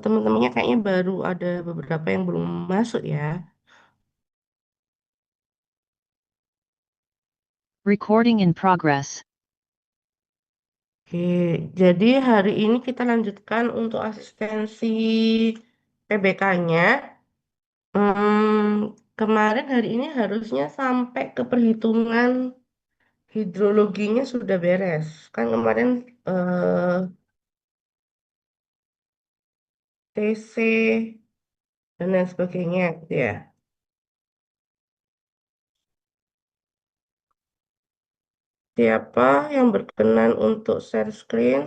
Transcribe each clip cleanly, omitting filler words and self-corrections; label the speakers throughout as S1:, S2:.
S1: teman-temannya kayaknya baru ada beberapa yang belum masuk ya.
S2: Recording in progress.
S1: Oke, jadi hari ini kita lanjutkan untuk asistensi PBK-nya. Kemarin hari ini harusnya sampai ke perhitungan hidrologinya sudah beres. Kan kemarin eh, TC dan lain sebagainya gitu ya. Siapa yang berkenan untuk share screen?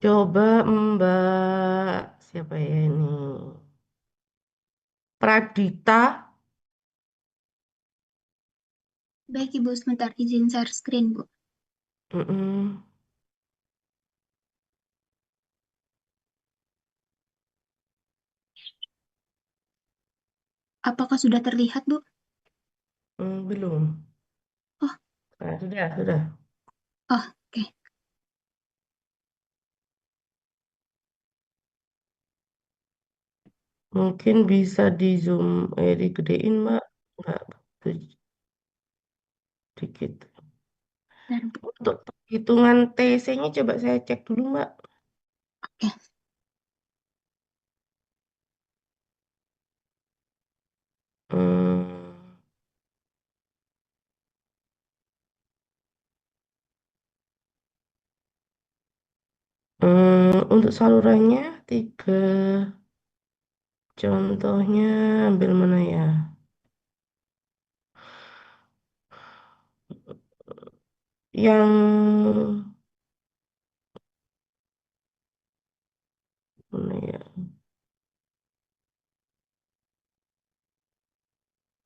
S1: Coba Mbak, siapa ya ini? Pradita.
S3: Baik, Ibu, sebentar izin share screen, Bu.
S1: Mm-mm.
S3: Apakah sudah terlihat, Bu?
S1: Belum.
S3: Oh,
S1: Nah, sudah.
S3: oh, oke.
S1: Mungkin bisa di zoom, digedein, Mbak. Nggak, dikit.
S3: Bentar, Bu.
S1: Untuk hitungan TC-nya coba saya cek dulu, Mbak.
S3: Oke.
S1: Hmm, untuk salurannya tiga contohnya ambil mana ya? Yang mana ya?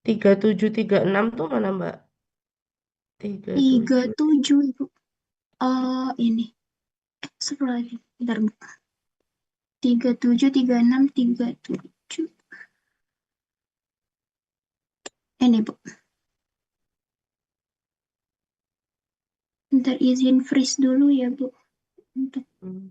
S1: 3736 tuh mana, Mbak? 37.
S3: 37, Ibu. Oh, ini. Scroll lagi. Bentar, Bu. 373637. Ini, Bu. Bentar izin freeze dulu ya, Bu. Untuk
S1: Hmm,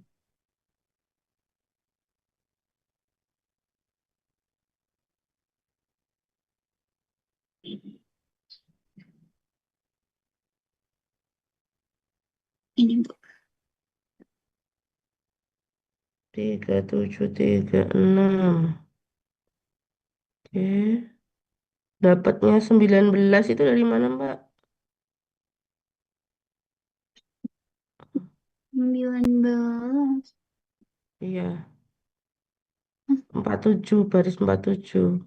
S3: ini, Bu.
S1: 3736. Oke. Dapatnya 19 itu dari mana, Mbak?
S3: 19.
S1: Iya, 47 baris 47.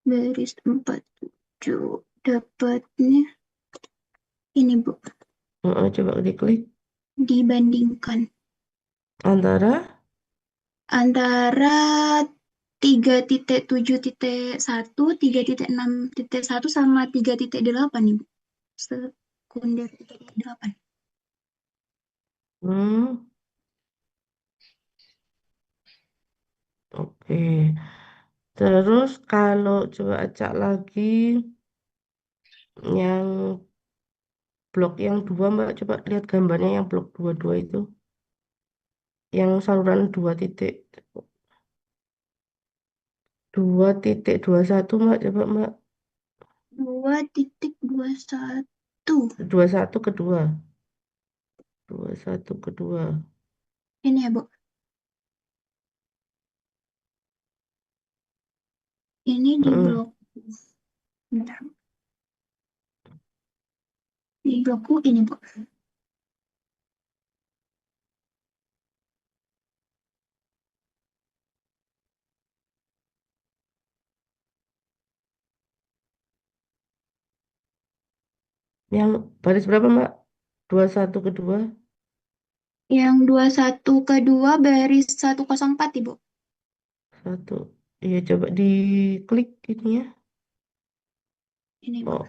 S3: Baris 47. Dapatnya ini, Bu.
S1: Coba diklik
S3: Dibandingkan
S1: antara
S3: antara 3.7.1, 3.6.1 sama 3.8 nih, Bu. Sekunder 3.8.
S1: hmm, oke. Terus kalau coba acak lagi yang blok yang dua, Mbak, coba lihat gambarnya yang blok dua itu, yang saluran 2.21, Mbak, coba Mbak.
S3: 2.21.
S1: 21 kedua, 21 kedua.
S3: Ini ya, Bu. Ini di
S1: Heeh.
S3: blok. Bentar. Di blokku ini, Bu.
S1: Yang baris berapa, Mbak? 21 kedua.
S3: Yang 21 kedua baris 104, Ibu.
S1: Satu. Iya, coba diklik ini ya.
S3: Ini, Bu.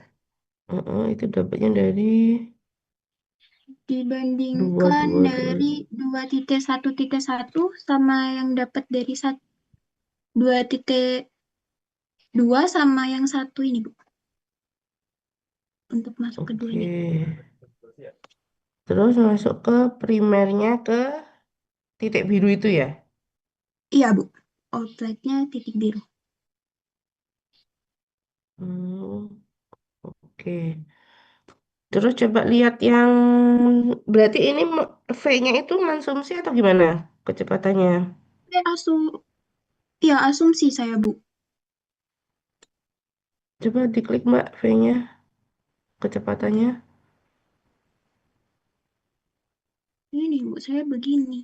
S1: Oh, itu dapatnya dari dua
S3: Dibandingkan
S1: dua dua.
S3: dari 2.1.1 sama yang dapat dari 2.2 sama yang satu ini, Bu. Untuk masuk
S1: Oke.
S3: keduanya.
S1: Terus masuk ke primernya ke titik biru itu ya.
S3: Iya, Bu. Outletnya titik biru.
S1: Hmm, oke. Terus coba lihat yang berarti ini V-nya itu konsumsi atau gimana kecepatannya?
S3: Asum, ya asumsi saya, Bu.
S1: Coba diklik Mbak V-nya kecepatannya.
S3: Ini, Bu, saya begini.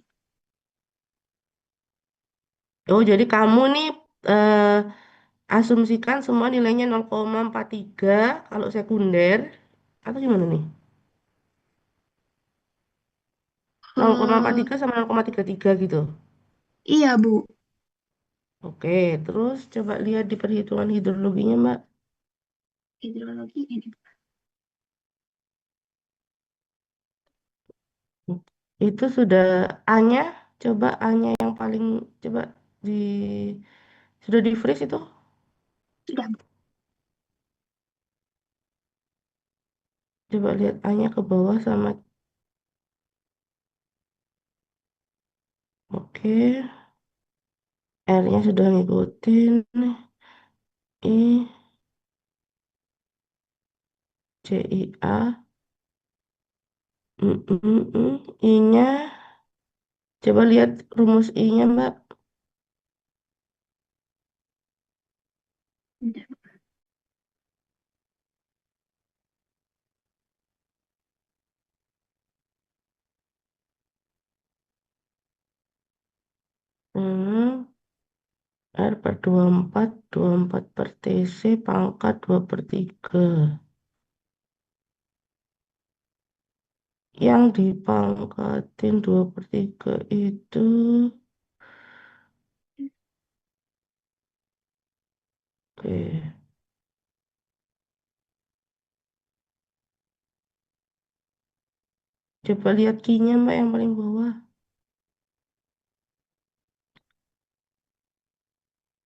S1: Oh, jadi kamu nih asumsikan semua nilainya 0,43 kalau sekunder atau gimana nih?
S3: Eh,
S1: 0,43 sama 0,33 gitu.
S3: iya, Bu.
S1: Oke, terus coba lihat di perhitungan hidrologinya, Mbak.
S3: Hidrologi ini.
S1: Itu sudah A-nya, coba A-nya yang paling coba di sudah di freeze itu.
S3: Sudah, Bu.
S1: Coba lihat A-nya ke bawah sama oke. R-nya sudah ngikutin. I, C, I, A. I-nya, coba lihat rumus I-nya, Mbak.
S3: Sudah.
S1: Hmm, R per 24 per TC pangkat 2/3. Yang dipangkatin 2/3 itu, oke. Coba lihat key-nya, Mbak, yang paling bawah.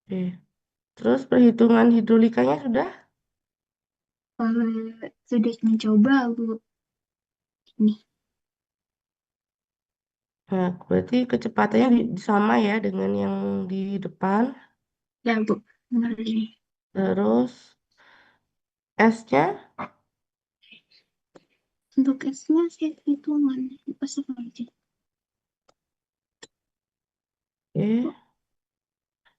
S1: Oke. Terus perhitungan hidrolikanya sudah?
S3: Sudah mencoba, Bu. Nih,
S1: Nah, berarti kecepatannya sama ya dengan yang di depan.
S3: ya, Bu. Benar ini.
S1: Terus S-nya,
S3: Untuk S-nya saya hitungan. Pas aja.
S1: oke.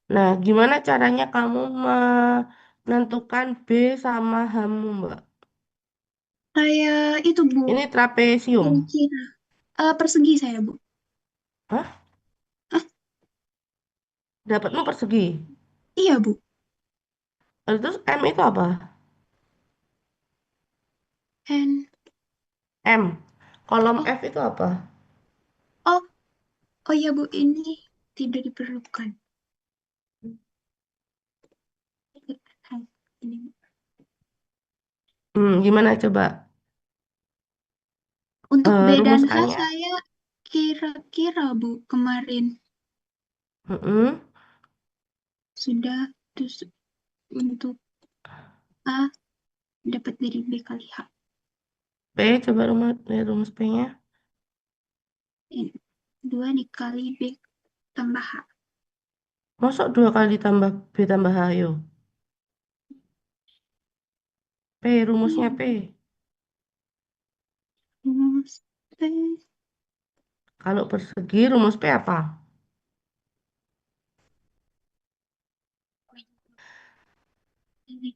S1: Nah, gimana caranya kamu menentukan B sama H-mu, Mbak?
S3: Kayak itu, Bu.
S1: Ini trapesium.
S3: Kira-kira. Persegi saya, Bu.
S1: Hah?
S3: Ah,
S1: Dapatmu persegi.
S3: iya, Bu.
S1: Lalu terus M itu apa?
S3: And,
S1: M. Kolom
S3: oh,
S1: F itu apa?
S3: oh, oh iya, Bu. Ini tidak diperlukan. Ini.
S1: Gimana coba?
S3: Untuk B dan
S1: Rumus
S3: H
S1: A-nya?
S3: saya kira-kira, Bu, kemarin
S1: Mm-mm.
S3: sudah. Terus untuk A dapat dari B kali H.
S1: P, coba lihat rumus P-nya.
S3: Ini 2 dikali B tambah H.
S1: Masuk 2 kali ditambah B tambah H, ayo. P, rumusnya P.
S3: Ini rumus P.
S1: Kalau persegi, rumus P apa?
S3: Ini.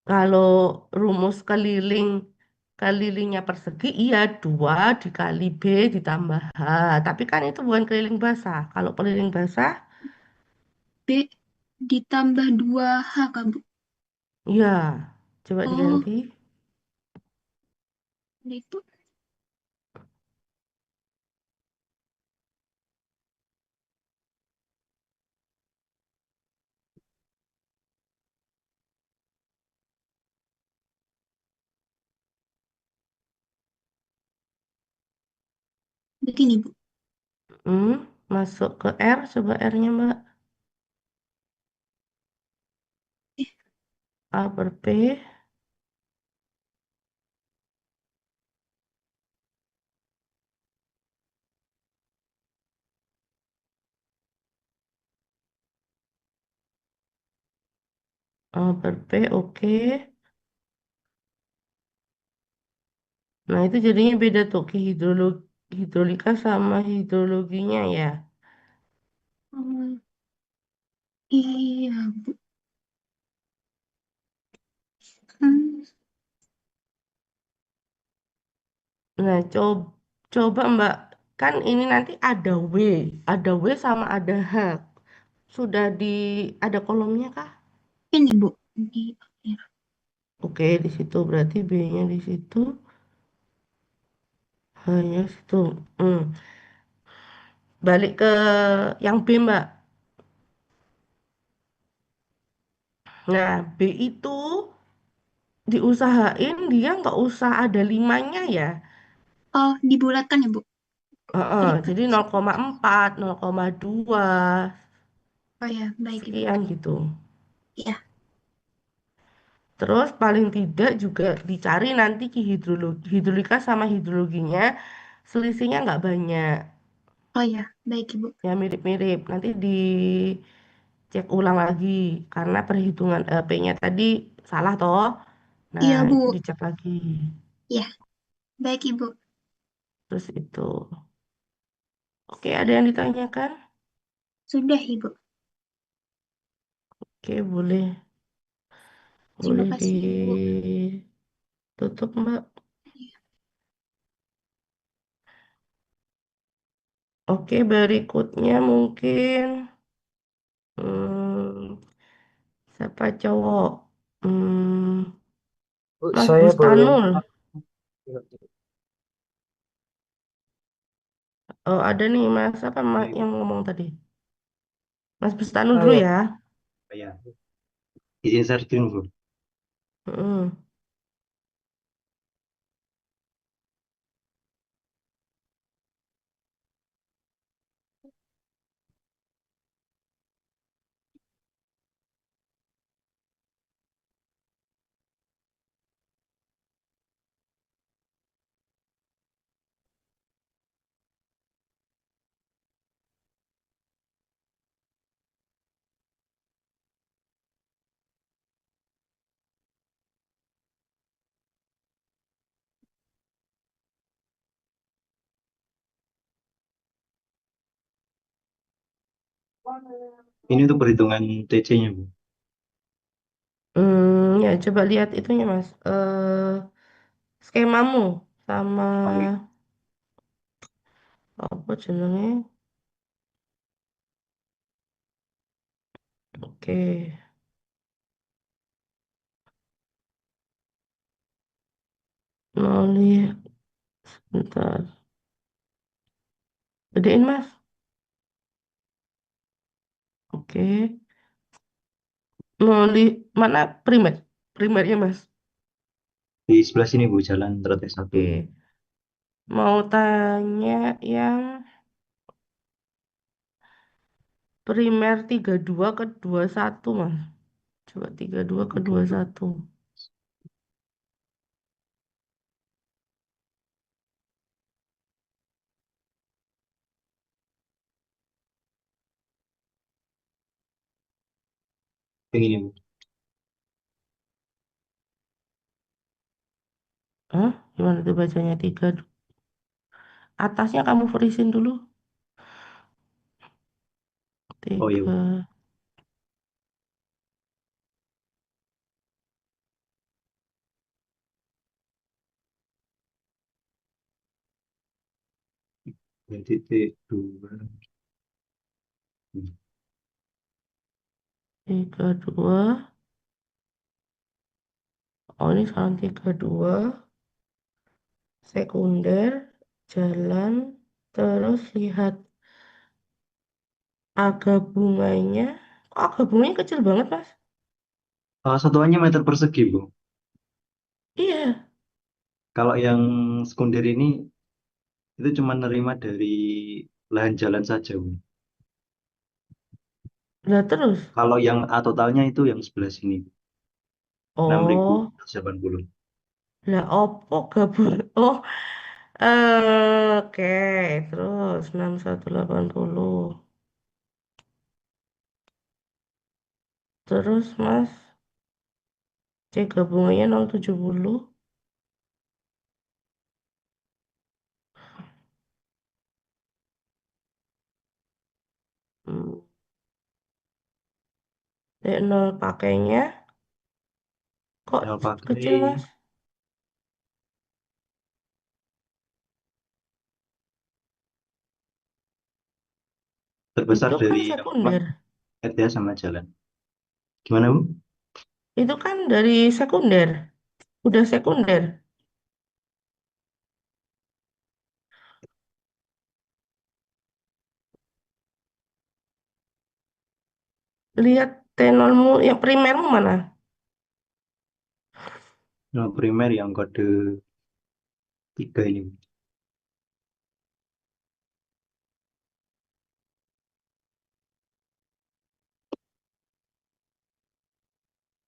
S1: Kalau rumus keliling, kelilingnya persegi, iya 2 dikali B ditambah H. Tapi kan itu bukan keliling basah. Kalau keliling basah,
S3: B ditambah 2H, kan, Bu?
S1: Iya, coba
S3: Oh,
S1: diganti.
S3: itu begini, Bu.
S1: Hmm, masuk ke R, coba R-nya Mbak.
S3: Eh,
S1: A per P, A per P, oke. Nah, itu jadinya beda tuh ke hidrolika sama hidrologinya ya.
S3: oh, iya, Bu. Hmm,
S1: Nah, coba Mbak, kan ini nanti ada W sama ada H. Sudah ada kolomnya kah?
S3: ini, Bu. Di akhir.
S1: Oke, di situ berarti B-nya di situ, H-nya situ. Hmm. Balik ke yang B, Mbak. Nah, B itu diusahain dia nggak usah ada limanya ya.
S3: Oh, dibulatkan ya, Bu.
S1: Heeh,
S3: Jadi
S1: jadi
S3: kertas.
S1: 0,4, 0,2,
S3: Oh ya, baik, Ibu.
S1: sekian gitu.
S3: Ya,
S1: Terus paling tidak juga dicari nanti ki hidrolika sama hidrologinya selisihnya nggak banyak.
S3: oh ya, baik, Ibu.
S1: Ya mirip-mirip. Nanti dicek ulang lagi karena perhitungan P-nya tadi salah toh. Nah,
S3: Iya,
S1: itu
S3: Bu.
S1: dicek lagi.
S3: Ya, baik, Ibu.
S1: Terus itu. Oke, ada yang ditanyakan?
S3: Sudah, Ibu.
S1: Oke, boleh.
S3: Terima
S1: Boleh
S3: kasih, Ibu.
S1: ditutup, Mbak.
S3: Iya.
S1: Oke, berikutnya mungkin hmm, siapa cowok? Hmm,
S4: Bu,
S1: Mas
S4: saya boleh.
S1: Bustanul. Oh, ada nih Mas apa yang ngomong tadi? Mas Bustanul
S4: Ah
S1: dulu
S4: ya,
S1: ya.
S4: ya. Izin share screen, Bu.
S1: Mm.
S4: Ini untuk perhitungan TC-nya, Bu.
S1: Ya coba lihat itunya Mas. Skemamu sama
S4: Oke.
S1: apa jenenge? Oke, mau lihat bentar. Gedein Mas. Oke. Mau mana primer? Primernya Mas.
S4: Di sebelah sini, Bu, jalan Trotes satu.
S1: Oke. Mau tanya yang primer 32 ke 21 Mas. Coba 32 ke
S4: Oke,
S1: dua puluh
S4: Bu.
S1: satu.
S4: Yang ini, Bu.
S1: Hah? Gimana tuh bacanya 3? Atasnya kamu frisin dulu.
S4: Oh iya, Bu.
S1: 3.
S4: Yang titik dua. Hmm.
S1: 32. Oh, ini sekarang 32, sekunder, jalan, terus lihat aga bunganya. Kok aga bunganya kecil banget, Mas?
S4: Satuannya meter persegi, Bu.
S1: Iya,
S4: Kalau yang sekunder ini itu cuma nerima dari lahan jalan saja, Bu.
S1: lah terus.
S4: Kalau yang A totalnya itu yang sebelah sini,
S1: Oh,
S4: 6.180.
S1: lah opo gabung. Oh, oke. Terus 6180. Terus, Mas, C gabungannya 070. Hmm. D0 pakainya kok
S4: Yang
S1: kecil,
S4: pakai
S1: Mas?
S4: terbesar
S1: Itu kan
S4: dari rumah,
S1: sekunder.
S4: RTA sama jalan. Gimana, Bu?
S1: Itu kan dari sekunder. Udah sekunder. Lihat tenolmu, yang primermu mana?
S4: Yang primer yang kode 3 ini, Bu.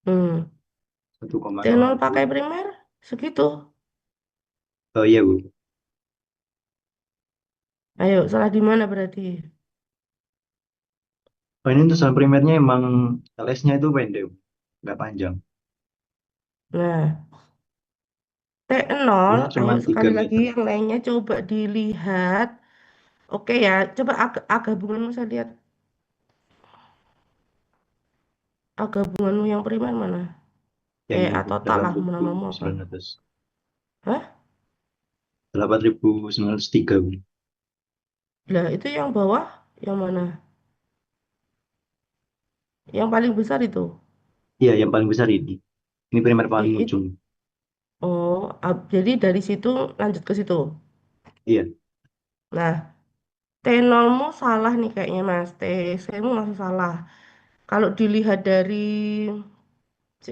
S1: Hmm.
S4: Satu koma nol
S1: Tenol
S4: satu.
S1: pakai primer segitu.
S4: Oh iya, Bu.
S1: Ayo, salah di mana berarti?
S4: Oh, ini tulisan primernya emang LS-nya itu pendek, Bu. Nggak panjang.
S1: Nah, T0,
S4: Ini cuma
S1: ayo
S4: 3
S1: sekali lagi
S4: meter.
S1: yang lainnya coba dilihat. Oke ya, coba gabunganmu saya lihat. Gabunganmu yang primer mana?
S4: Yang ini, Bu.
S1: Total
S4: delapan
S1: lah,
S4: ribu
S1: namamu apa?
S4: sembilan ratus
S1: Hah?
S4: 8.903, Bu.
S1: Lah, itu yang bawah, yang mana? Yang paling besar itu.
S4: Iya, yang paling besar ini. Ini primer
S1: I-
S4: paling
S1: i-
S4: ujung.
S1: oh, jadi dari situ lanjut ke situ.
S4: Iya,
S1: Nah, T0-mu salah nih kayaknya Mas. TC-mu masih salah. Kalau dilihat dari C.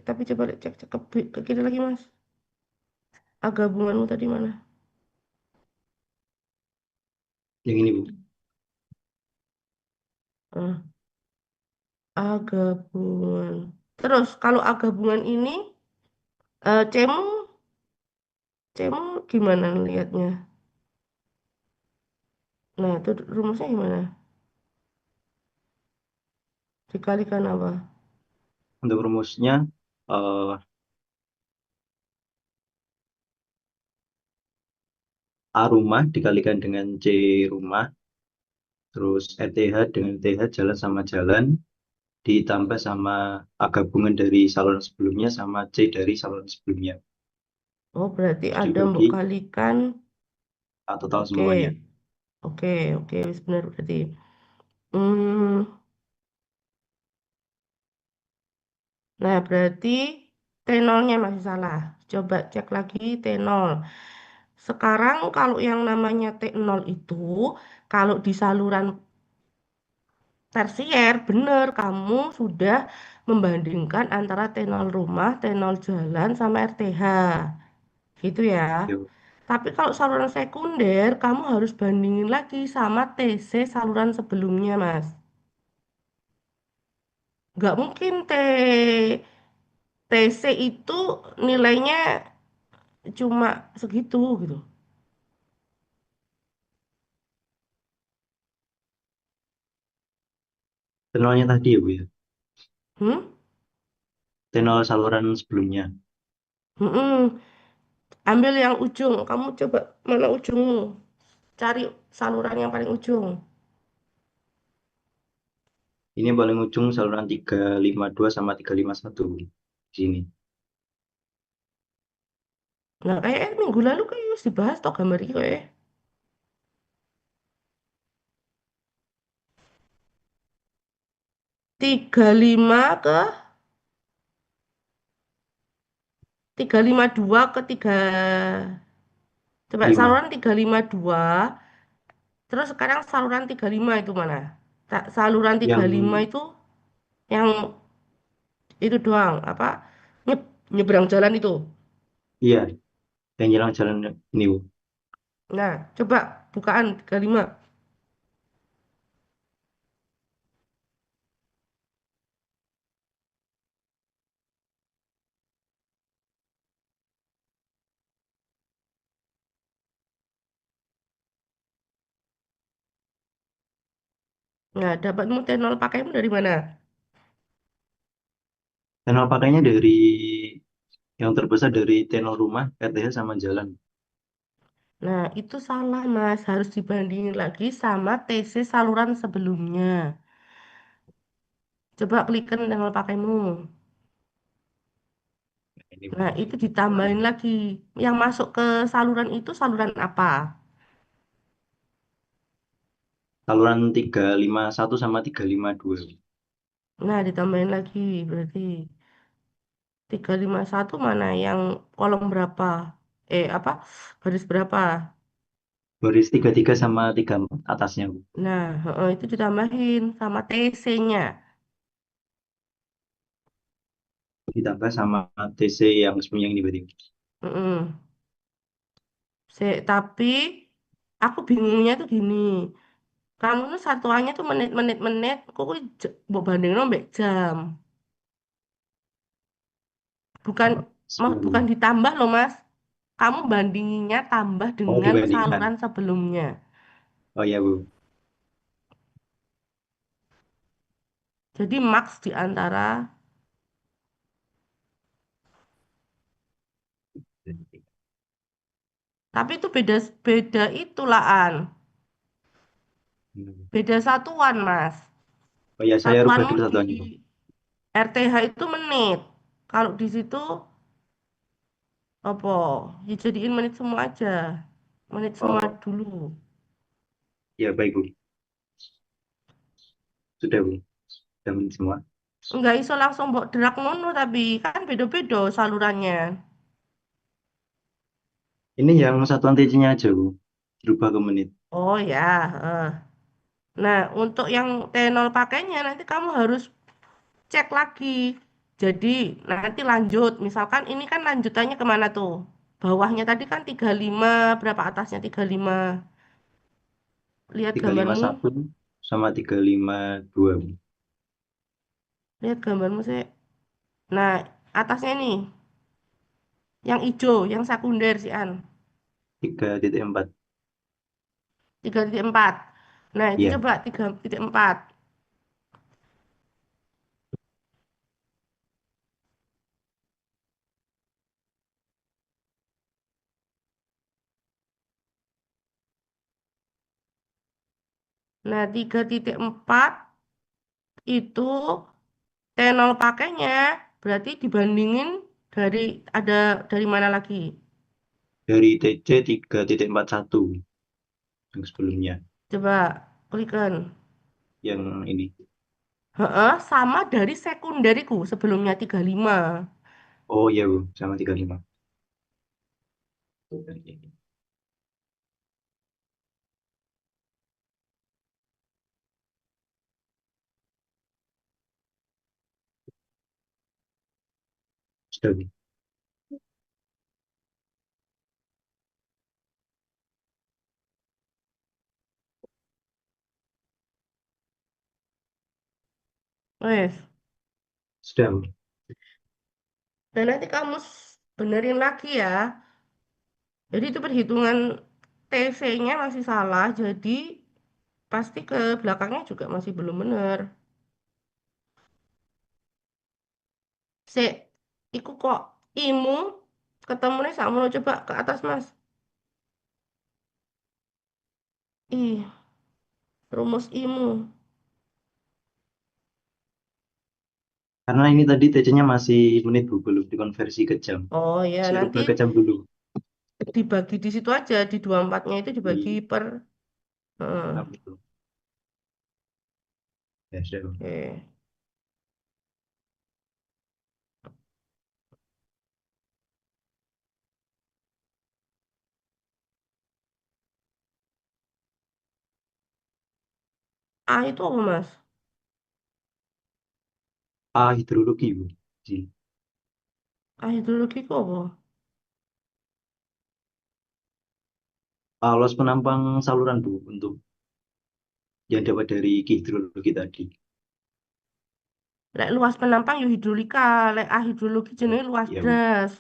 S1: Tapi coba cek cek ke kiri lagi Mas. Gabunganmu tadi mana?
S4: yang ini, Bu.
S1: Eh, gabungan. Terus kalau gabungan ini C-mu C-mu gimana lihatnya? Nah, itu rumusnya gimana? Dikalikan apa?
S4: Untuk rumusnya, eh, A rumah dikalikan dengan C rumah, terus RTH dengan TH jalan sama jalan, ditambah sama A gabungan dari saluran sebelumnya sama C dari saluran sebelumnya.
S1: Oh, berarti
S4: Terus
S1: ada mbok
S4: dibagi
S1: kalikan.
S4: A total
S1: Oke,
S4: semuanya.
S1: oke, oke, wis benar berarti. Hmm, nah berarti T0-nya masih salah. Coba cek lagi T0. Sekarang kalau yang namanya T0 itu, kalau di saluran tersier, benar kamu sudah membandingkan antara T0 rumah, T0 jalan, sama RTH. Gitu ya.
S4: Yo,
S1: Tapi kalau saluran sekunder, kamu harus bandingin lagi sama TC saluran sebelumnya, Mas. Nggak mungkin TC itu nilainya cuma segitu gitu.
S4: tenolnya tadi ya, Bu ya.
S1: Hmm?
S4: Tenol saluran sebelumnya.
S1: Mm-mm. Ambil yang ujung. Kamu coba mana ujungmu? Cari saluran yang paling ujung.
S4: Ini yang paling ujung saluran 352 sama 351 di sini.
S1: Nah, kayak minggu lalu kayak harus dibahas toh gambar iki kayak. 35 ke 352 ke 3. Coba
S4: 5.
S1: saluran 352. Terus sekarang saluran 35 itu mana? Saluran tiga
S4: Yang
S1: puluh lima itu yang itu doang. Apa? Nyebrang jalan itu.
S4: iya, yang jalan jalan ini, Bu.
S1: Nah, coba bukaan 35. Nah, dapatmu tenol pakaimu dari mana?
S4: Tenor pakainya dari yang terbesar dari tenor rumah, RTH sama jalan.
S1: Nah, itu salah, Mas. Harus dibandingin lagi sama TC saluran sebelumnya. Coba klikkan tenol pakaimu.
S4: Ini
S1: Nah, itu ditambahin lagi. Yang masuk ke saluran itu saluran apa?
S4: saluran 351 sama 352.
S1: Nah, ditambahin lagi. Berarti 351 mana yang kolom berapa? Apa? Garis berapa?
S4: Baris 33 sama 34 atasnya, Bu.
S1: Nah, itu ditambahin sama TC-nya.
S4: Ditambah sama TC yang sebelumnya ini berarti.
S1: Tapi aku bingungnya tuh gini. Kamu tuh satuannya tuh menit-menit-menit. Kok mbok bandingin mbek jam. Bukan bukan
S4: Sebelum.
S1: ditambah loh, Mas. Kamu bandinginnya tambah
S4: Oh,
S1: dengan
S4: dibandingkan.
S1: saluran sebelumnya.
S4: Oh iya, Bu.
S1: Jadi max di antara, tapi itu beda beda itulah.
S4: Hmm.
S1: Beda satuan, Mas.
S4: Oh iya, saya rubah
S1: Satuanmu
S4: dulu
S1: di
S4: satuannya, Bu.
S1: RTH itu menit. Kalau di situ apa? Ya jadiin menit semua aja. Menit semua
S4: Oh,
S1: dulu.
S4: iya baik, Bu. Sudah, Bu. Sudah semua.
S1: Enggak iso langsung mbok drag ngono tapi kan beda-beda salurannya.
S4: Ini yang satuan TC-nya aja, Bu. Dirubah ke menit.
S1: Oh ya, Nah, untuk yang T0 pakainya nanti kamu harus cek lagi. Jadi nanti lanjut, misalkan ini kan lanjutannya kemana tuh? Bawahnya tadi kan 35, berapa atasnya 35? Lihat gambarmu,
S4: 351 sama 352, Bu.
S1: lihat gambarmu sih. Nah, atasnya nih, yang hijau, yang sekunder sih
S4: 3,4.
S1: 3,4. Nah, itu
S4: Iya.
S1: coba 3,4. Nah, 3,4 itu T0 pakainya berarti dibandingin dari ada dari mana lagi?
S4: Dari TC 3,41 yang sebelumnya.
S1: Coba klikkan.
S4: Yang ini.
S1: Heeh, sama dari sekunderiku sebelumnya 35.
S4: Oh iya, Bu. Sama 35. Sudah, Bu.
S1: Wes.
S4: Sudah, Bu.
S1: Dan nanti kamu benerin lagi ya. Jadi itu perhitungan TC-nya masih salah, jadi pasti ke belakangnya juga masih belum bener. Sik, iku kok imu ketemu nih sama coba ke atas Mas. Ih, rumus imu.
S4: Karena ini tadi TC-nya masih menit, Bu. Belum dikonversi ke jam.
S1: Oh ya,
S4: Saya
S1: nanti
S4: rubah ke jam dulu.
S1: dibagi di situ aja di 24-nya itu dibagi
S4: Di
S1: per. Heeh,
S4: apa itu? Ya, sudah, Bu.
S1: oke. A itu apa, Mas?
S4: A. Hidrologi, Bu. Ji.
S1: A hidrologi itu apa?
S4: A. Luas penampang saluran, Bu, untuk yang dapat dari hidrologi tadi.
S1: Lek luas penampang yo hidrolika, lek A hidrologi
S4: Oh,
S1: jenenge luas
S4: iya, Bu.
S1: das.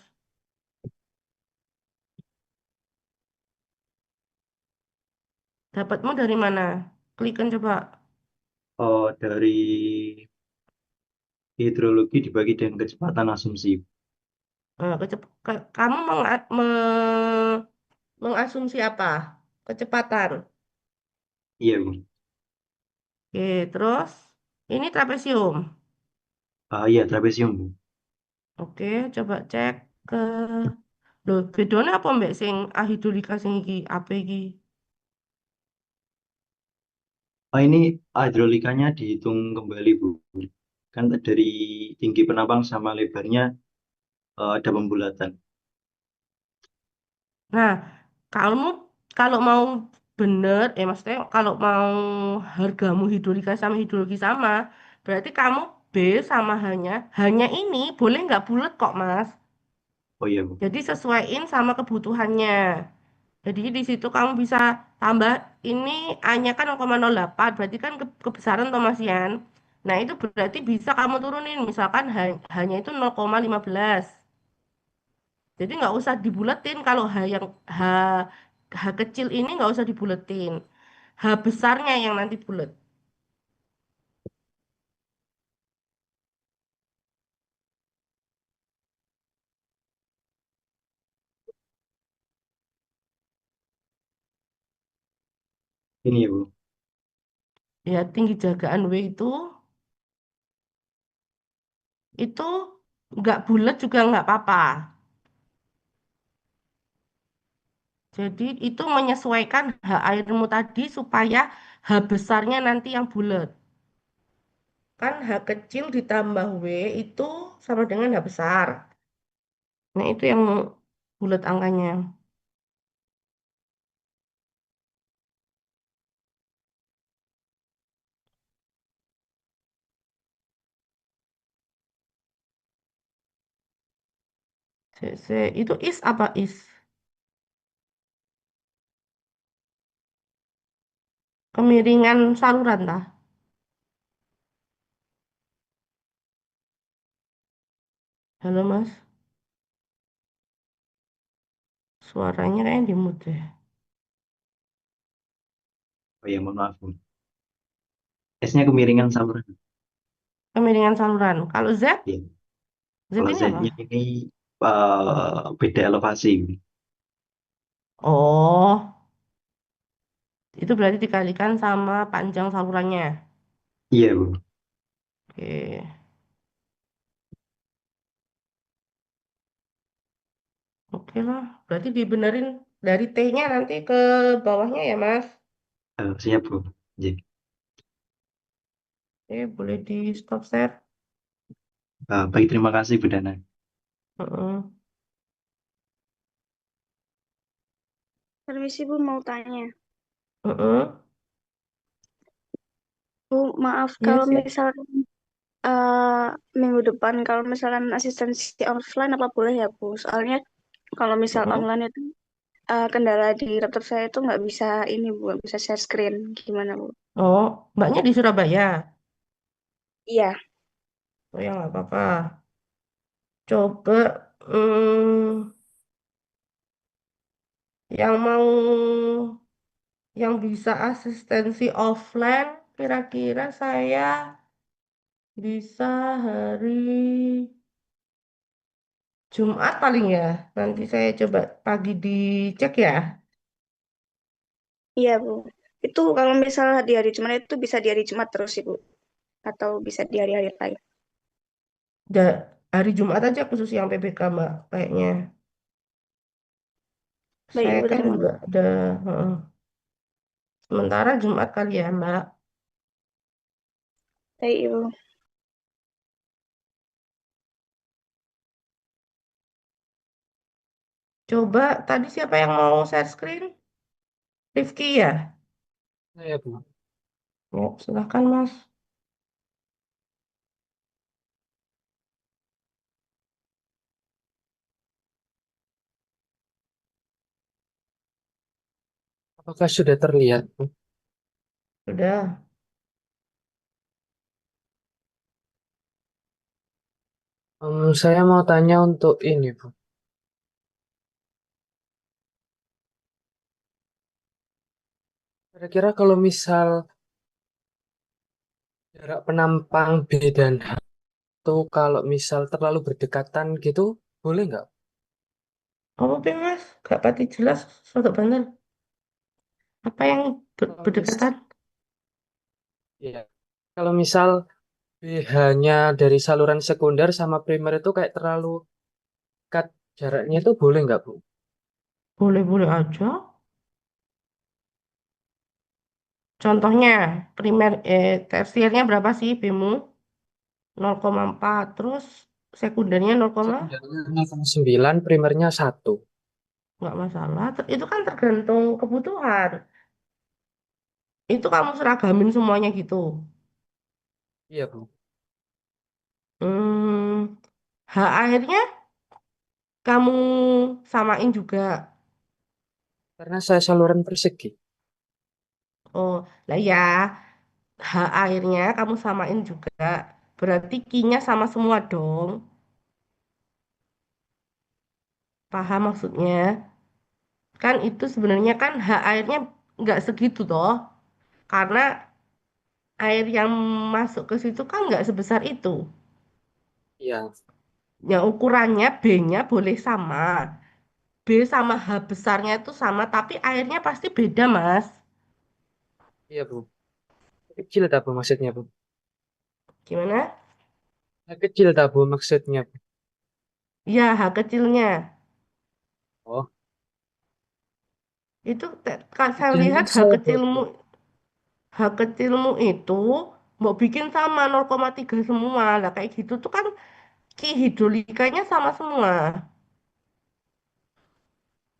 S1: Dapatmu dari mana? Klikan coba.
S4: Oh, dari hidrologi dibagi dengan kecepatan asumsi.
S1: Kamu mengasumsi apa? Kecepatan.
S4: Iya, Bu.
S1: Oke, terus ini trapesium.
S4: Ah, iya, trapesium, Bu.
S1: Oke, coba cek ke. Loh, bedone apa mbak sing ahidrolika sing iki? Apa iki?
S4: Ah, ini hidrolikanya dihitung kembali, Bu. Kan dari tinggi penampang sama lebarnya ada pembulatan.
S1: Nah, kamu kalau mau bener, maksudnya kalau mau hargamu hidrolika sama hidrologi sama, berarti kamu B sama hanya ini boleh nggak bulat kok, Mas.
S4: Oh iya, Bu.
S1: Jadi sesuaiin sama kebutuhannya. Jadi di situ kamu bisa tambah ini A-nya kan 0,08, berarti kan kebesaran Thomasian. Nah, itu berarti bisa kamu turunin, misalkan hanya itu 0,15. Jadi nggak usah dibuletin kalau H, H kecil ini nggak usah dibuletin. H besarnya yang nanti bulet.
S4: Ini ya, Bu.
S1: Ya, tinggi jagaan W itu nggak bulat juga nggak apa-apa. Jadi itu menyesuaikan H airmu tadi supaya H besarnya nanti yang bulat. Kan H kecil ditambah W itu sama dengan H besar. Nah, itu yang bulat angkanya. Itu is apa is? Kemiringan saluran tah. Halo Mas, suaranya kayaknya di mute deh.
S4: Oh iya, mohon maaf, Bu. S-nya kemiringan saluran.
S1: Kemiringan saluran. Kalau Z,
S4: Iya.
S1: Z
S4: Kalau
S1: ini
S4: Z-nya
S1: apa?
S4: ini beda elevasi.
S1: Oh, itu berarti dikalikan sama panjang salurannya.
S4: Iya, Bu.
S1: Oke, oke lah. Berarti dibenerin dari T-nya nanti ke bawahnya ya Mas.
S4: Siap, Bu. Iya.
S1: Oke, boleh di stop share.
S4: Baik, terima kasih, Bu Dana.
S1: Heeh.
S3: Permisi Bu, mau tanya.
S1: Heeh.
S3: Bu, maaf
S1: Iya
S3: kalau
S1: sih.
S3: misalkan eh, minggu depan kalau misalkan asistensi offline apa boleh ya Bu? Soalnya kalau misal
S1: Heeh.
S3: online itu kendala di laptop saya itu nggak bisa ini Bu, nggak bisa share screen. Gimana Bu?
S1: Oh, mbaknya di Surabaya.
S3: Iya,
S1: Oh ya nggak apa-apa. Coba yang mau yang bisa asistensi offline kira-kira saya bisa hari Jumat paling ya. Nanti saya coba pagi dicek ya.
S3: iya Bu. Itu kalau misal di hari Jumat itu bisa di hari Jumat terus Ibu, atau bisa di hari-hari lain.
S1: Hari Jumat aja khusus yang PBK Mbak kayaknya.
S3: Baik
S1: Saya
S3: Ibu,
S1: kan
S3: terima
S1: juga
S3: kasih.
S1: ada sementara Jumat kali ya Mbak.
S3: Baik Ibu.
S1: Coba tadi siapa yang mau share screen? Rifki ya?
S5: Iya, Bu.
S1: Ya, silahkan Mas.
S5: Apakah sudah terlihat, Bu?
S1: Sudah.
S5: Saya mau tanya untuk ini, Bu. Kira-kira kalau misal jarak penampang B dan H itu kalau misal terlalu berdekatan gitu, boleh nggak?
S1: Apa sih Mas? Gak pati jelas, suatu bener. Apa yang
S5: Kalau
S1: berdekatan?
S5: ya, kalau misal BH-nya dari saluran sekunder sama primer itu kayak terlalu dekat jaraknya itu boleh nggak, Bu?
S1: Boleh-boleh aja. Contohnya, tersiernya berapa sih BEMU? 0,4. Terus sekundernya 0,
S5: Sekundernya 0,9, primernya 1.
S1: nggak masalah. Itu kan tergantung kebutuhan. Itu kamu seragamin semuanya gitu.
S5: Iya, Bu.
S1: Hmm, H akhirnya kamu samain juga.
S5: Karena saya saluran persegi.
S1: Oh, lah ya, H akhirnya kamu samain juga. Berarti Q-nya sama semua dong. Paham maksudnya? Kan itu sebenarnya kan H airnya nggak segitu toh. Karena air yang masuk ke situ kan nggak sebesar itu.
S5: Iya,
S1: Yang ukurannya B-nya boleh sama. B sama H besarnya itu sama, tapi airnya pasti beda, Mas.
S5: iya, Bu. Kecil tak, Bu, maksudnya, Bu?
S1: Gimana?
S5: Kecil tak, Bu, maksudnya, Bu?
S1: Ya, H kecilnya.
S5: Oh,
S1: Itu kan saya
S5: kecilnya
S1: lihat
S5: saya bodoh.
S1: H kecilmu itu mau bikin sama 0,3 semua. Lah kayak gitu tuh kan Ki hidrolikanya sama semua.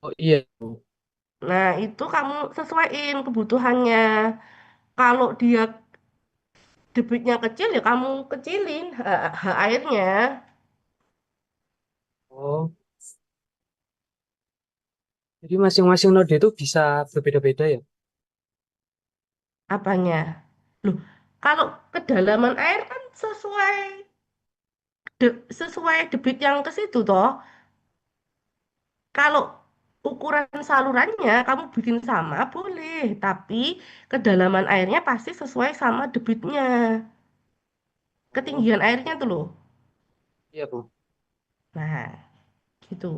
S5: Oh iya, Bu.
S1: Nah, itu kamu sesuaiin kebutuhannya. Kalau dia debitnya kecil ya kamu kecilin airnya.
S5: Oh, jadi masing-masing node itu bisa berbeda-beda ya?
S1: Apanya? Loh, kalau kedalaman air kan sesuai debit yang ke situ toh. Kalau ukuran salurannya kamu bikin sama boleh, tapi kedalaman airnya pasti sesuai sama debitnya.
S5: Oh,
S1: Ketinggian airnya tuh loh.
S5: iya, Bu.
S1: Nah, gitu.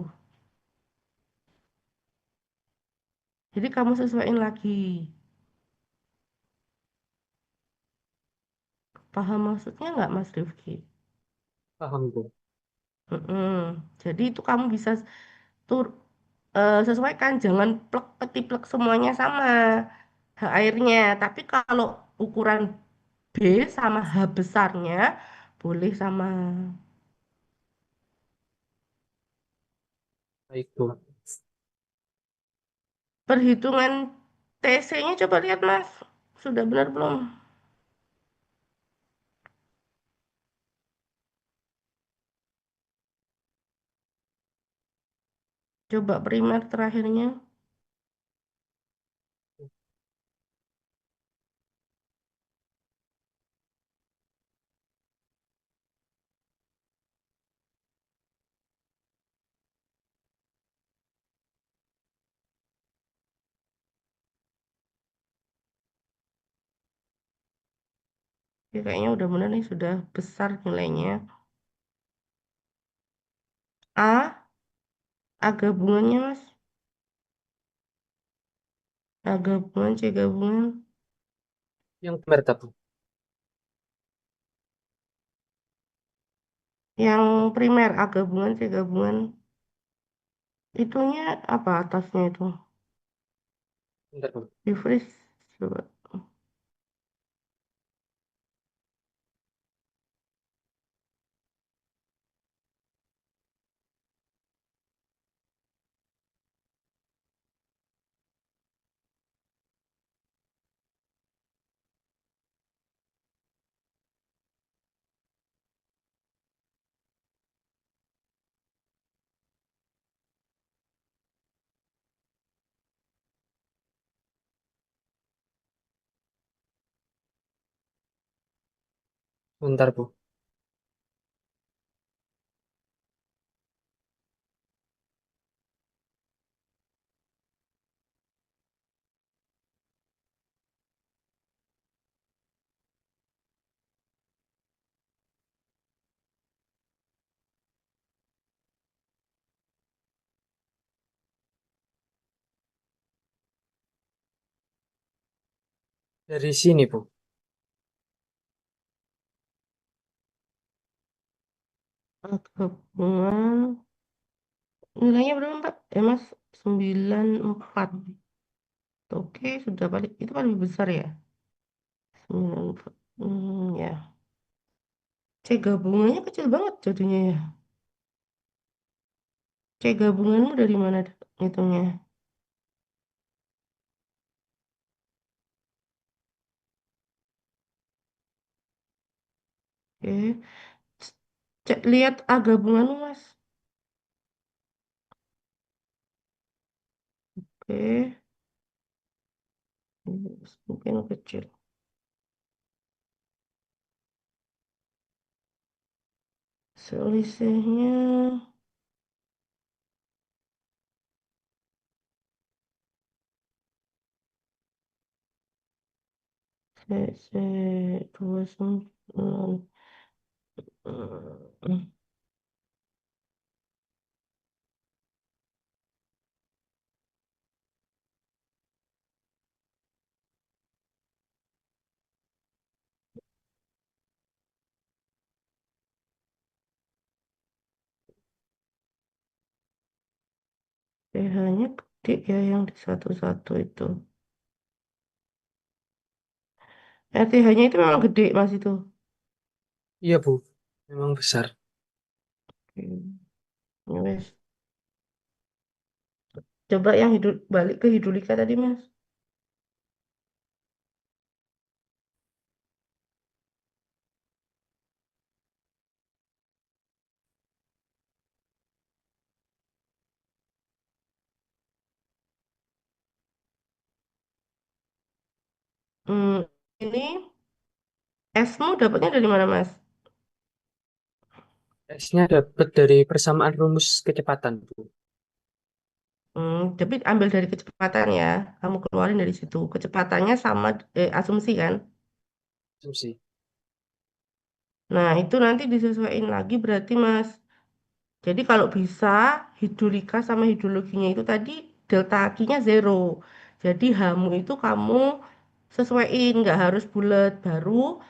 S1: Jadi kamu sesuaiin lagi. Paham maksudnya nggak Mas Rifki?
S5: Paham, Bu.
S1: Mm-mm. Jadi itu kamu bisa tur sesuaikan, jangan plek ketiplek semuanya sama airnya. Tapi kalau ukuran B sama H besarnya boleh sama.
S5: Baik, Bu.
S1: Perhitungan TC-nya coba lihat Mas, sudah benar belum? Coba primer terakhirnya. Ya, kayaknya udah benar nih, sudah besar nilainya. A, A gabungannya Mas. A gabungan, C gabungan.
S5: Yang benar, tak, Bu?
S1: Yang primer A gabungan, C gabungan. Itunya apa atasnya itu?
S5: Bentar, Bu.
S1: Di freeze. Coba.
S5: Bentar, Bu. Dari sini, Bu.
S1: Gabungan nilainya berapa Mbak? Mas 94. Oke, sudah paling itu paling besar ya. 94. Ya. C gabungannya kecil banget jadinya ya. C gabunganmu dari mana hitungnya? Oke. Cek lihat A gabunganmu Mas. Oke. Mungkin kecil. Selisihnya C 29. pH-nya gede ya yang di satu-satu itu. RTH-nya itu memang gede Mas itu.
S5: Iya, Bu. Memang besar.
S1: Oke. Ya wes. Coba yang balik ke hidrolika tadi Mas. Hmm, ini esmu dapatnya dari mana Mas?
S5: S-nya dapat dari persamaan rumus kecepatan, Bu.
S1: Tapi ambil dari kecepatan ya. Kamu keluarin dari situ. Kecepatannya sama asumsi kan?
S5: Asumsi.
S1: Nah, itu nanti disesuaikan lagi berarti Mas. Jadi kalau bisa hidrolika sama hidrologinya itu tadi delta Q-nya zero. Jadi HAMU itu kamu sesuaiin, nggak harus bulat. Baru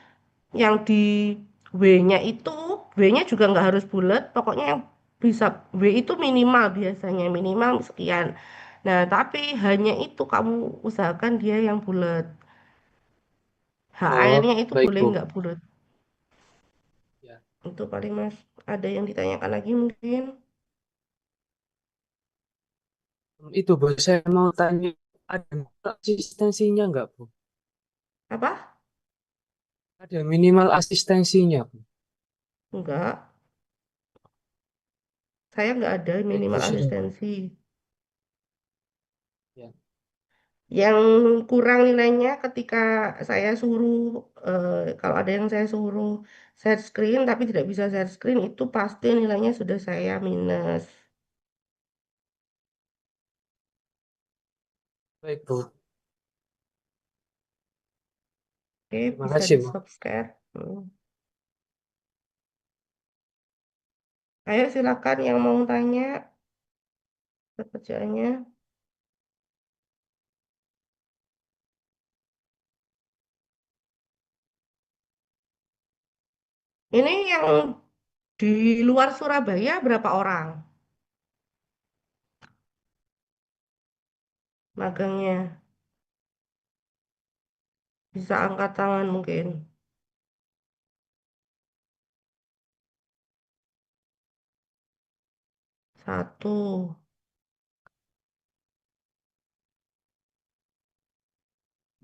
S1: yang di W-nya itu, W-nya juga nggak harus bulat. Pokoknya yang bisa W itu minimal biasanya minimal sekian. Nah, tapi hanya itu kamu usahakan dia yang bulat. HAL-nya
S5: Oh,
S1: itu
S5: baik,
S1: boleh
S5: Bu.
S1: nggak bulat.
S5: Ya.
S1: Itu paling Mas. Ada yang ditanyakan lagi mungkin?
S5: Itu, Bu. Saya mau tanya, ada asistensinya nggak, Bu?
S1: Apa?
S5: Ada minimal asistensinya, Bu.
S1: Enggak. Saya nggak ada
S5: Baik, Bu.
S1: minimal
S5: Sudah, Bu.
S1: asistensi.
S5: Ya.
S1: Yang kurang nilainya ketika saya suruh, kalau ada yang saya suruh share screen tapi tidak bisa share screen itu pasti nilainya sudah saya minus.
S5: Baik, Bu.
S1: Oke,
S5: Terima
S1: bisa
S5: kasih,
S1: di
S5: Bu.
S1: stop share. Ayo silakan yang mau tanya pekerjaannya. Ini yang di luar Surabaya berapa orang magangnya? Bisa angkat tangan mungkin. Satu,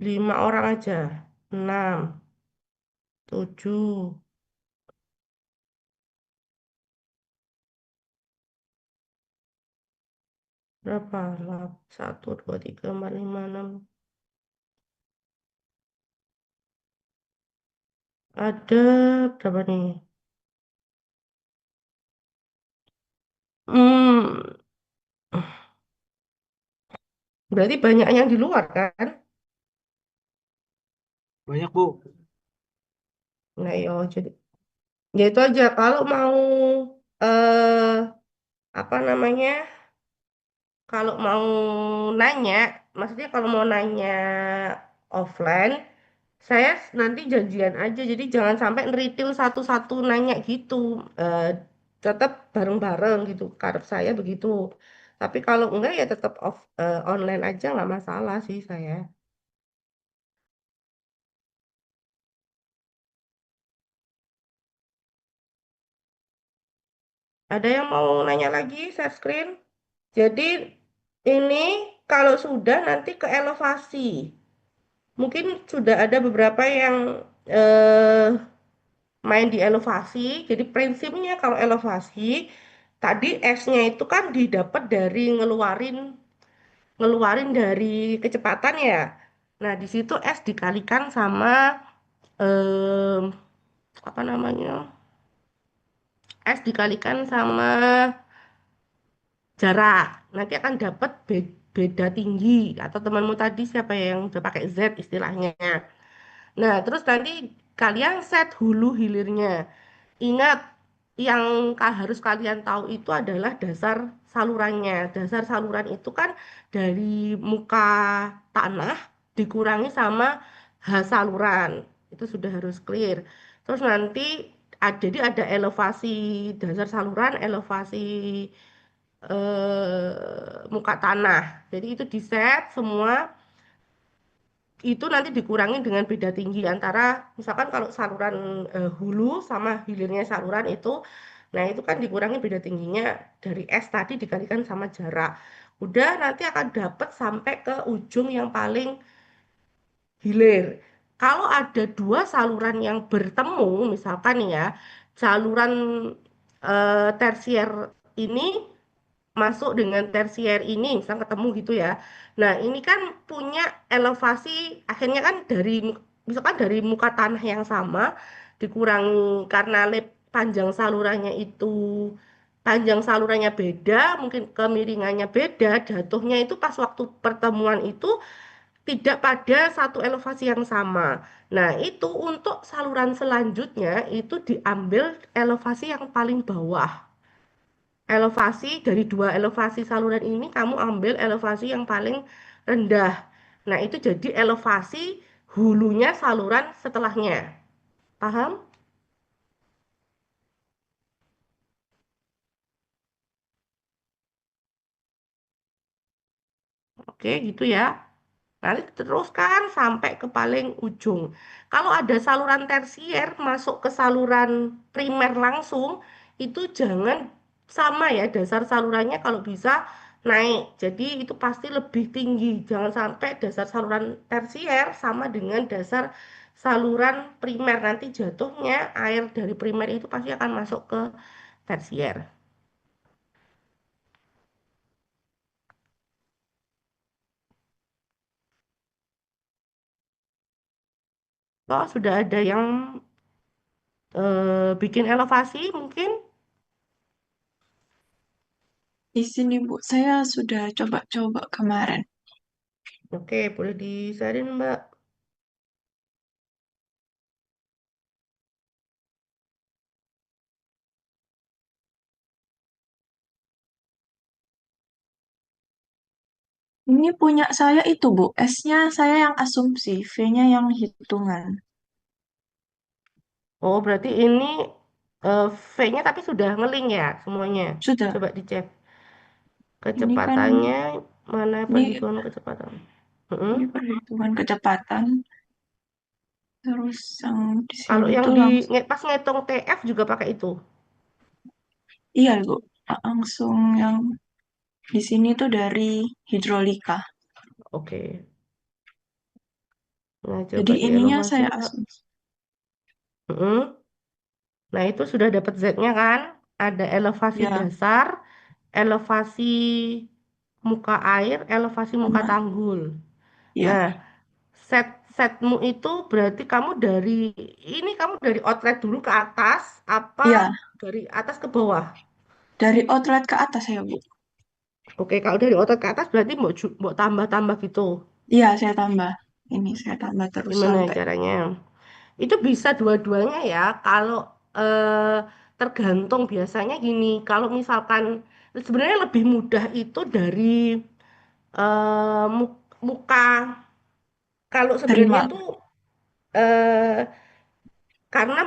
S1: 5 orang aja. 6, 7, berapa? 1, 2, 3, 4, 5, 6. Ada berapa nih? Hmm, berarti banyak yang di luar kan?
S5: Banyak, Bu.
S1: Nah, yo, jadi ya itu aja. Kalau mau eh apa namanya? Kalau mau nanya, maksudnya kalau mau nanya offline, saya nanti janjian aja. Jadi jangan sampai neritil satu-satu nanya gitu. Eh, Tetap bareng-bareng gitu. Karena saya begitu. Tapi kalau enggak ya tetap online aja nggak masalah sih saya. Ada yang mau nanya lagi, share screen? Jadi ini kalau sudah nanti ke elevasi. Mungkin sudah ada beberapa yang eh, main di elevasi. Jadi prinsipnya kalau elevasi tadi S-nya itu kan didapat dari ngeluarin ngeluarin dari kecepatan ya. Nah, di situ S dikalikan sama em, apa namanya? S dikalikan sama jarak. Nanti akan dapat beda tinggi atau temanmu tadi siapa yang udah pakai Z istilahnya. Nah, terus nanti kalian set hulu hilirnya. Ingat, yang harus kalian tahu itu adalah dasar salurannya. Dasar saluran itu kan dari muka tanah dikurangi sama H saluran. Itu sudah harus clear. Terus nanti jadi ada elevasi dasar saluran, elevasi muka tanah. Jadi itu di set semua itu nanti dikurangi dengan beda tinggi antara misalkan kalau saluran hulu sama hilirnya saluran itu nah itu kan dikurangi beda tingginya dari S tadi dikalikan sama jarak udah nanti akan dapat sampai ke ujung yang paling hilir kalau ada dua saluran yang bertemu misalkan ya saluran tersier ini masuk dengan tersier ini, misal ketemu gitu ya. Nah, ini kan punya elevasi, akhirnya kan dari, misalkan dari muka tanah yang sama, dikurangi karena panjang salurannya itu, panjang salurannya beda, mungkin kemiringannya beda, jatuhnya itu pas waktu pertemuan itu tidak pada satu elevasi yang sama. Nah, itu untuk saluran selanjutnya itu diambil elevasi yang paling bawah elevasi dari dua elevasi saluran ini kamu ambil elevasi yang paling rendah. Nah, itu jadi elevasi hulunya saluran setelahnya. Paham? Oke, gitu ya. Nanti teruskan sampai ke paling ujung. Kalau ada saluran tersier masuk ke saluran primer langsung, itu jangan sama ya dasar salurannya kalau bisa naik. Jadi itu pasti lebih tinggi. Jangan sampai dasar saluran tersier sama dengan dasar saluran primer. Nanti jatuhnya air dari primer itu pasti akan masuk ke tersier. Oh, sudah ada yang bikin elevasi mungkin?
S6: Di sini, Bu, saya sudah coba-coba kemarin.
S1: Oke, boleh disarin, Mbak.
S6: Ini punya saya itu, Bu. S-nya saya yang asumsi, V-nya yang hitungan.
S1: Oh, berarti ini V-nya tapi sudah ngeling ya semuanya.
S6: Sudah.
S1: Coba dicek.
S6: Ini kan
S1: Kecepatannya mana
S6: ini
S1: perhitungan kecepatan? Mm-mm.
S6: ini perhitungan kecepatan. Terus yang di
S1: Kalau
S6: sini
S1: yang
S6: tuh
S1: di
S6: langsung,
S1: pas ngitung TF juga pakai itu.
S6: iya, Bu. Langsung yang di sini tuh dari hidrolika.
S1: Oke. Nah,
S6: Jadi
S1: coba di
S6: ininya
S1: elevasi,
S6: saya
S1: Mbak.
S6: asumsi.
S1: Mm-mm. Nah, itu sudah dapat Z-nya kan? Ada elevasi
S6: Ya,
S1: dasar, elevasi muka air, elevasi muka
S6: sama.
S1: tanggul.
S6: Ya,
S1: Nah, set setmu itu berarti kamu dari outlet dulu ke atas apa
S6: Iya,
S1: dari atas ke bawah?
S6: dari outlet ke atas ya, Bu.
S1: Oke, kalau dari outlet ke atas berarti mau tambah-tambah gitu.
S6: Iya, saya tambah. Ini saya tambah terus
S1: Gimana
S6: sampai.
S1: caranya? Itu bisa dua-duanya ya. Kalau tergantung biasanya gini, kalau misalkan sebenarnya lebih mudah itu dari muka. Kalau
S6: Dari
S1: sebenarnya
S6: mal.
S1: tuh eh, karena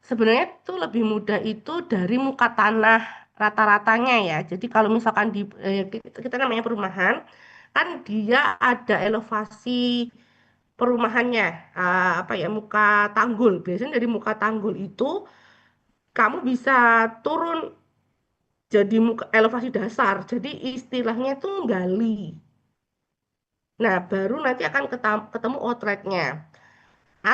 S1: sebenarnya tuh lebih mudah itu dari muka tanah rata-ratanya ya. Jadi kalau misalkan kita namanya perumahan, kan dia ada elevasi perumahannya, apa ya, muka tanggul. Biasanya dari muka tanggul itu kamu bisa turun jadi muka elevasi dasar. Jadi istilahnya itu gali. Nah, baru nanti akan ketemu outletnya.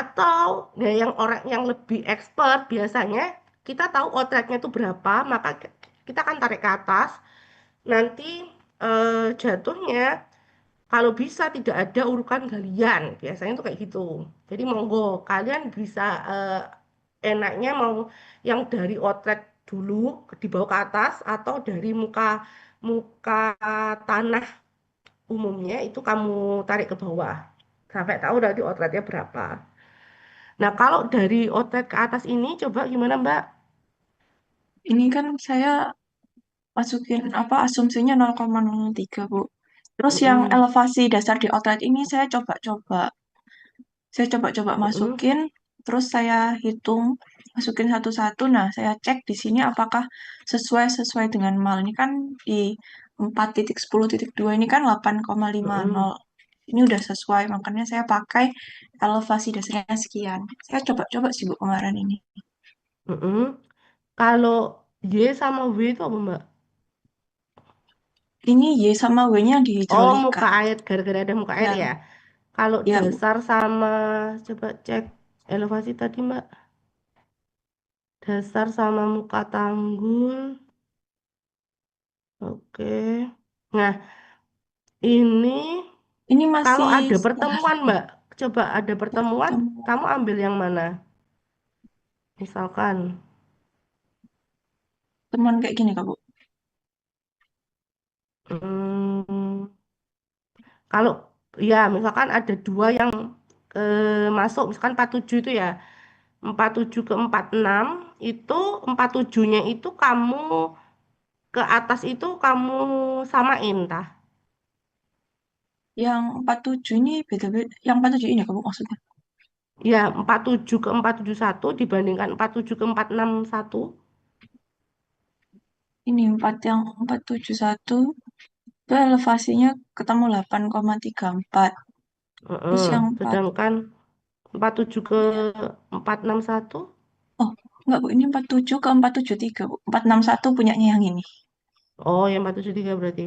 S1: Atau ya yang orang yang lebih expert biasanya kita tahu outletnya itu berapa, maka kita akan tarik ke atas. Nanti jatuhnya kalau bisa tidak ada urukan galian, biasanya tuh kayak gitu. Jadi monggo kalian bisa enaknya mau yang dari outlet dulu dibawa ke atas atau dari muka muka tanah umumnya itu kamu tarik ke bawah sampai tahu nanti outletnya berapa. Nah, kalau dari outlet ke atas ini coba gimana Mbak?
S6: Ini kan saya masukin apa asumsinya 0,03, Bu. Terus yang
S1: Mm-mm,
S6: elevasi dasar di outlet ini saya coba-coba
S1: mm-mm,
S6: masukin, terus saya hitung, masukin satu-satu. Nah, saya cek di sini apakah sesuai dengan mal. Ini kan di 4,10,2 ini kan 8,50.
S1: mm-mm,
S6: Ini udah sesuai, makanya saya pakai elevasi dasarnya sekian. Saya coba-coba sih Bu kemarin ini.
S1: mm-mm. Kalau Y sama W itu apa Mbak?
S6: Ini Y sama W-nya di
S1: Oh,
S6: hidrolika.
S1: muka air, gara-gara ada muka air
S6: Ya,
S1: ya. Kalau
S6: ya Bu.
S1: dasar sama, coba cek elevasi tadi Mbak. Dasar sama muka tanggul. Oke. Nah, ini
S6: Ini
S1: kalau
S6: masih
S1: ada
S6: setengah
S1: pertemuan Mbak, coba ada pertemuan,
S6: pertemuan.
S1: kamu ambil yang mana? Misalkan,
S6: Teman kayak gini Kak Bu.
S1: hmm, kalau ya misalkan ada dua yang masuk, misalkan 47 itu ya, 47 ke 46 itu 47-nya itu kamu ke atas itu kamu samain tah.
S6: Yang 47 ini beda-beda. Yang 47 ini Kak Bu maksudnya.
S1: Ya, 47 ke 471 dibandingkan 47 ke 461.
S6: Ini 471 itu elevasinya ketemu 8,34. Terus
S1: Heeh,
S6: yang 4
S1: sedangkan 47 ke
S6: ya.
S1: 461.
S6: Oh, enggak Bu, ini 47 ke 473 Bu. 461 punyanya yang ini.
S1: Oh, yang 473 berarti.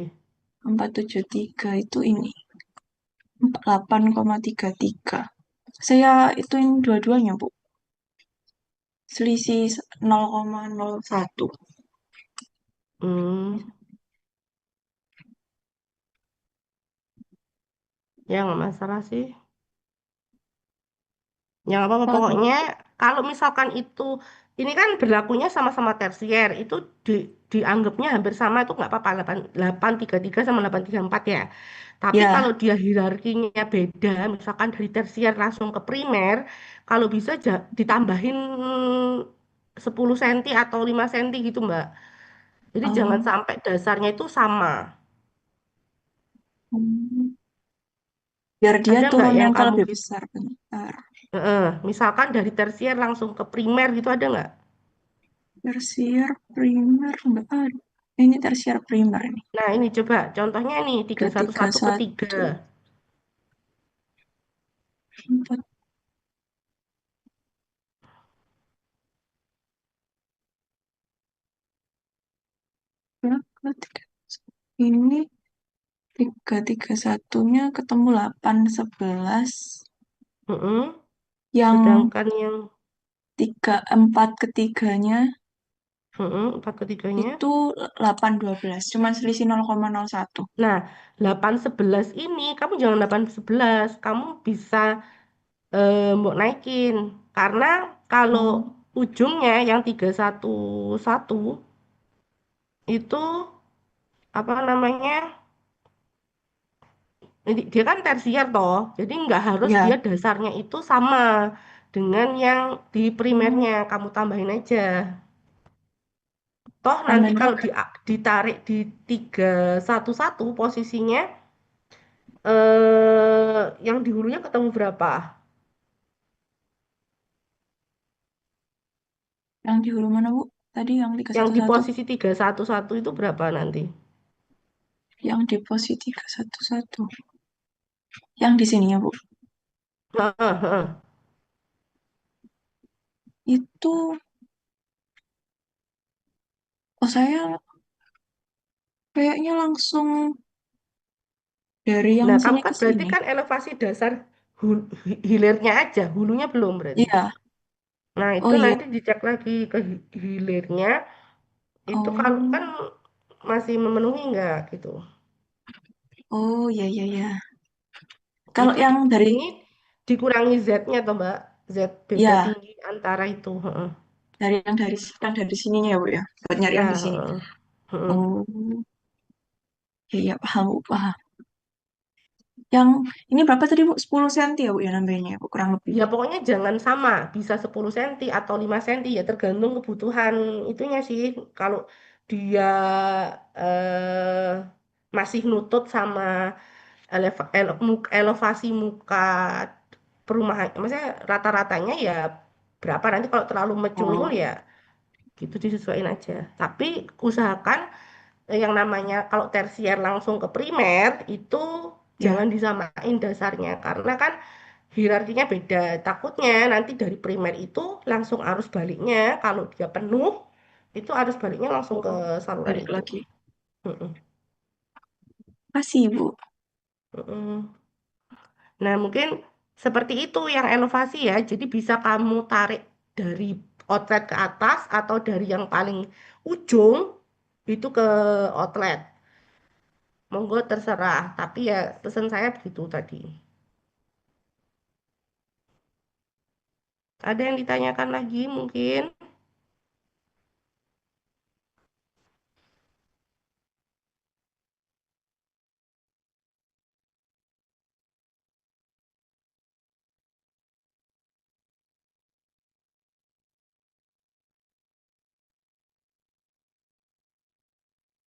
S6: 473 itu ini 8,33. Saya ituin dua-duanya Bu. Selisih 0,01.
S1: Hmm, ya nggak masalah sih. Yang apa
S6: Apa?
S1: pokoknya kalau misalkan itu ini kan berlakunya sama-sama tersier itu dianggapnya hampir sama itu nggak apa-apa 833 sama 834 ya. Tapi kalau
S6: Ya,
S1: dia hierarkinya beda, misalkan dari tersier langsung ke primer, kalau bisa ditambahin 10 cm atau 5 cm gitu Mbak. Jadi jangan
S6: oh,
S1: sampai dasarnya itu sama.
S6: hmm. Biar dia
S1: Ada nggak
S6: turunnya
S1: yang
S6: ke
S1: kamu
S6: lebih
S1: gitu?
S6: besar bentar.
S1: Misalkan dari tersier langsung ke primer gitu ada nggak?
S6: Tersier primer enggak ada. Ini tersier primer ini.
S1: Nah, ini coba contohnya nih
S6: Udah
S1: 311 ke 3.
S6: 31. 4 berapa? Ini 331-nya ketemu 8,11.
S1: Mm-mm.
S6: Yang
S1: Sedangkan yang
S6: 4 ketiganya
S1: 4 ketiganya.
S6: itu 8,12. Cuman selisih 0,01.
S1: Nah, 811 ini kamu jangan 811, kamu bisa Mbok naikin. Karena kalau
S6: Oh,
S1: ujungnya yang 311 itu apa namanya? Jadi dia kan tersier toh. Jadi nggak harus
S6: ya.
S1: dia dasarnya itu sama dengan yang di
S6: Oh,
S1: primernya. Kamu tambahin aja. Toh nanti
S6: tambahin
S1: kalau
S6: berapa?
S1: ditarik di 311 posisinya yang di hulunya ketemu berapa?
S6: Yang di hulu mana, Bu? Tadi yang tiga
S1: Yang
S6: satu
S1: di
S6: satu.
S1: posisi 311 itu berapa nanti?
S6: Yang di posisi 311. Yang di sini ya, Bu.
S1: Heeh, heeh.
S6: Itu, oh saya kayaknya langsung dari yang
S1: Nah, kamu
S6: sini ke
S1: kan berarti
S6: sini.
S1: kan elevasi dasar hilirnya aja, hulunya belum berarti.
S6: Iya.
S1: Nah,
S6: Oh
S1: itu
S6: iya.
S1: nanti dicek lagi ke hilirnya, itu kalau kan
S6: Oh.
S1: masih memenuhi nggak gitu.
S6: Oh, iya, iya, iya. Kalau
S1: Itu
S6: yang dari,
S1: ini dikurangi Z-nya toh, Mbak. Z beda
S6: ya,
S1: tinggi antara itu. Heeh.
S6: dari sininya ya, Bu ya. Buat nyari
S1: Ya,
S6: yang di sini.
S1: heeh. Heeh.
S6: Oh, iya, iya, paham, Bu, paham. Yang ini berapa tadi, Bu? 10 senti ya, Bu, ya nambahinnya, Bu, kurang lebih.
S1: Ya pokoknya jangan sama, bisa 10 cm atau 5 cm ya tergantung kebutuhan itunya sih. Kalau dia masih nutut sama elevasi muka perumahan, maksudnya rata-ratanya ya berapa nanti kalau terlalu mencungil
S6: Oh,
S1: ya gitu disesuaikan aja. Tapi usahakan yang namanya kalau tersier langsung ke primer itu
S6: ya.
S1: jangan disamain dasarnya karena kan hierarkinya beda. Takutnya nanti dari primer itu langsung arus baliknya kalau dia penuh itu arus baliknya langsung ke
S6: Oh,
S1: saluran
S6: balik
S1: itu.
S6: lagi.
S1: Mm-mm,
S6: Kasih, Bu.
S1: mm-mm. Nah, mungkin seperti itu yang elevasi ya. Jadi bisa kamu tarik dari outlet ke atas atau dari yang paling ujung itu ke outlet. Monggo terserah, tapi ya pesan saya begitu tadi. Ada yang ditanyakan lagi mungkin?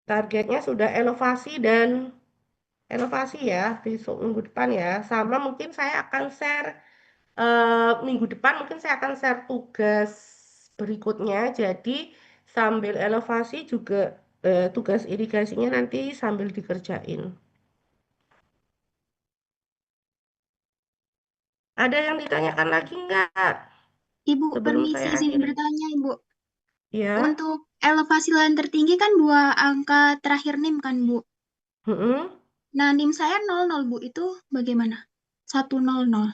S1: Targetnya sudah elevasi ya besok minggu depan ya. Sama mungkin saya akan share minggu depan mungkin saya akan share tugas berikutnya. Jadi sambil elevasi juga tugas irigasinya nanti sambil dikerjain. Ada yang ditanyakan lagi nggak
S7: Ibu,
S1: sebelum
S7: permisi
S1: saya
S7: izin
S1: akhiri?
S7: bertanya, Ibu.
S1: Ya,
S7: Untuk elevasi lahan tertinggi kan dua angka terakhir NIM kan, Bu?
S1: mm-mm.
S7: Nah, NIM saya 00, Bu. Itu bagaimana? 100.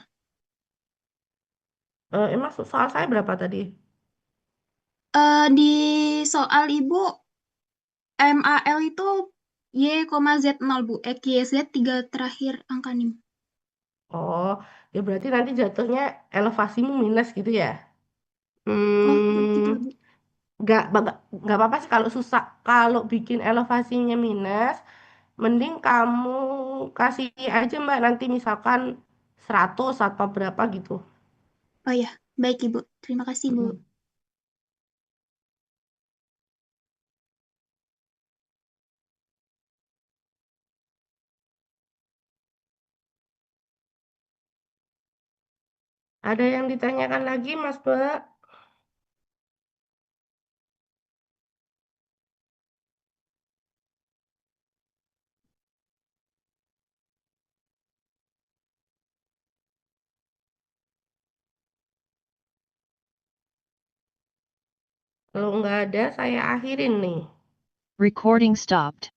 S1: Emang soal saya berapa tadi?
S7: Di soal Ibu, MAL itu Y,Z0, Bu. XYZ 3 terakhir angka NIM.
S1: Oh, ya berarti nanti jatuhnya elevasimu minus gitu ya?
S7: Oh, gitu,
S1: Hmm,
S7: Bu.
S1: nggak apa-apa sih kalau susah. Kalau bikin elevasinya minus, mending kamu kasih aja Mbak nanti misalkan 100 atau berapa gitu.
S7: Oh ya, baik, Ibu. Terima kasih, Bu.
S1: Mm-mm. Ada yang ditanyakan lagi Mas Mbak? Kalau nggak ada, saya akhirin nih.
S2: Recording stopped.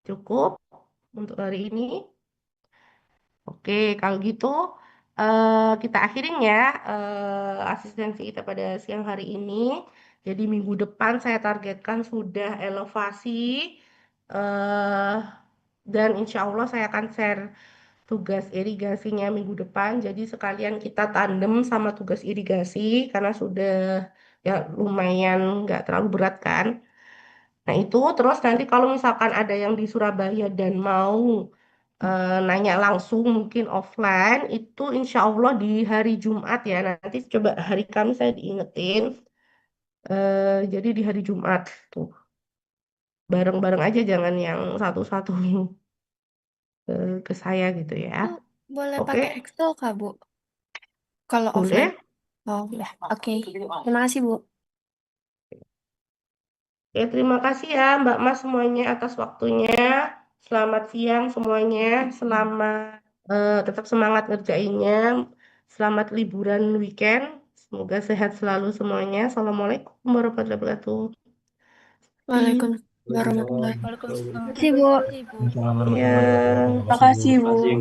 S1: Cukup untuk hari ini. Oke, kalau gitu kita akhirin ya asistensi kita pada siang hari ini. Jadi minggu depan saya targetkan sudah elevasi eh dan insya Allah saya akan share tugas irigasinya minggu depan. Jadi sekalian kita tandem sama tugas irigasi karena sudah ya lumayan nggak terlalu berat kan. Nah itu terus nanti kalau misalkan ada yang di Surabaya dan mau nanya langsung mungkin offline itu insya Allah di hari Jumat ya. Nanti coba hari Kamis saya diingetin. Jadi di hari Jumat tuh bareng-bareng aja jangan yang satu-satu ke saya gitu ya.
S8: Itu boleh
S1: Oke,
S8: pakai Excel kah, Bu? Kalau offline.
S1: boleh.
S8: Oh, ya. Oke. Terima kasih, Bu.
S1: Ya, terima kasih ya Mbak Mas semuanya atas waktunya. Selamat siang semuanya. Selamat tetap semangat ngerjainnya. Selamat liburan weekend. Semoga sehat selalu semuanya. Assalamualaikum warahmatullahi wabarakatuh.
S8: Waalaikumsalam warahmatullahi
S3: Waalaikumsalam.
S8: wabarakatuh.
S7: Terima kasih, Bu.
S4: Assalamualaikum warahmatullahi
S1: Ya.
S4: wabarakatuh.
S3: Terima kasih, Bu.
S4: Terima kasih.